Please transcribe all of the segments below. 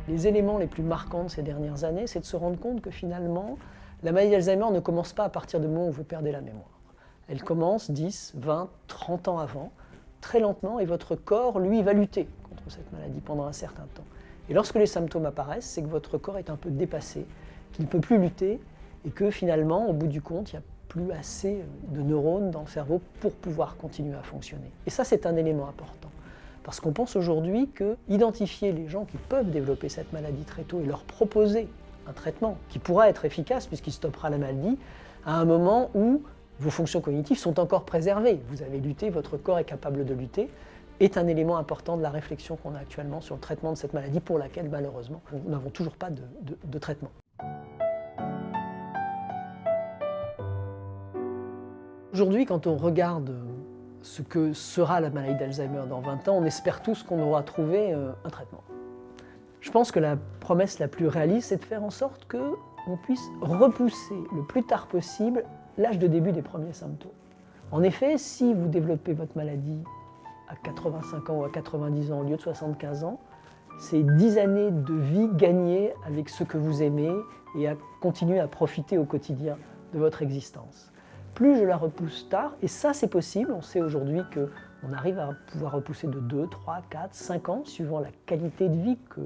Les éléments les plus marquants de ces dernières années, c'est de se rendre compte que finalement, la maladie d'Alzheimer ne commence pas à partir du moment où vous perdez la mémoire. Elle commence 10, 20, 30 ans avant, très lentement, et votre corps, lui, va lutter contre cette maladie pendant un certain temps. Et lorsque les symptômes apparaissent, c'est que votre corps est un peu dépassé, qu'il ne peut plus lutter, et que finalement, au bout du compte, il n'y a plus assez de neurones dans le cerveau pour pouvoir continuer à fonctionner. Et ça, c'est un élément important. Parce qu'on pense aujourd'hui que identifier les gens qui peuvent développer cette maladie très tôt et leur proposer un traitement qui pourra être efficace puisqu'il stoppera la maladie à un moment où vos fonctions cognitives sont encore préservées. Vous avez lutté, votre corps est capable de lutter, est un élément important de la réflexion qu'on a actuellement sur le traitement de cette maladie pour laquelle, malheureusement, nous n'avons toujours pas de traitement. Aujourd'hui, quand on regarde ce que sera la maladie d'Alzheimer dans 20 ans, on espère tous qu'on aura trouvé un traitement. Je pense que la promesse la plus réaliste, c'est de faire en sorte qu'on puisse repousser le plus tard possible l'âge de début des premiers symptômes. En effet, si vous développez votre maladie à 85 ans ou à 90 ans au lieu de 75 ans, c'est 10 années de vie gagnées avec ce que vous aimez et à continuer à profiter au quotidien de votre existence. Plus je la repousse tard, et ça c'est possible, on sait aujourd'hui qu'on arrive à pouvoir repousser de 2, 3, 4, 5 ans, suivant la qualité de vie que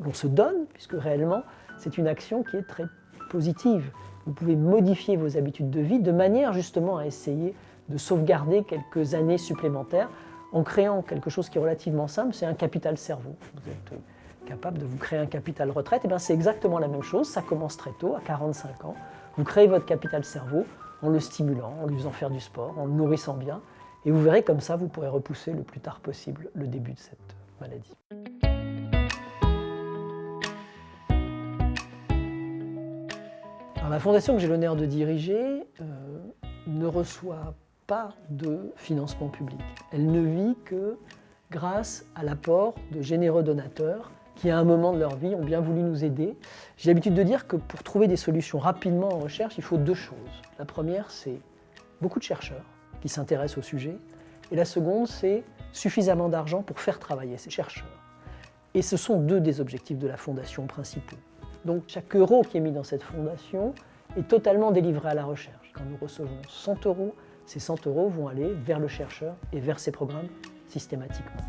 l'on se donne, puisque réellement c'est une action qui est très positive. Vous pouvez modifier vos habitudes de vie de manière justement à essayer de sauvegarder quelques années supplémentaires en créant quelque chose qui est relativement simple, c'est un capital cerveau. Vous êtes capable de vous créer un capital retraite, et bien c'est exactement la même chose, ça commence très tôt, à 45 ans. Vous créez votre capital cerveau en le stimulant, en lui faisant faire du sport, en le nourrissant bien, et vous verrez comme ça, vous pourrez repousser le plus tard possible le début de cette maladie. Alors, la fondation que j'ai l'honneur de diriger ne reçoit pas de financement public. Elle ne vit que grâce à l'apport de généreux donateurs qui, à un moment de leur vie, ont bien voulu nous aider. J'ai l'habitude de dire que pour trouver des solutions rapidement en recherche, il faut deux choses. La première, c'est beaucoup de chercheurs qui s'intéressent au sujet. Et la seconde, c'est suffisamment d'argent pour faire travailler ces chercheurs. Et ce sont deux des objectifs de la fondation principaux. Donc chaque euro qui est mis dans cette fondation est totalement délivré à la recherche. Quand nous recevons 100 euros, ces 100 euros vont aller vers le chercheur et vers ses programmes systématiquement.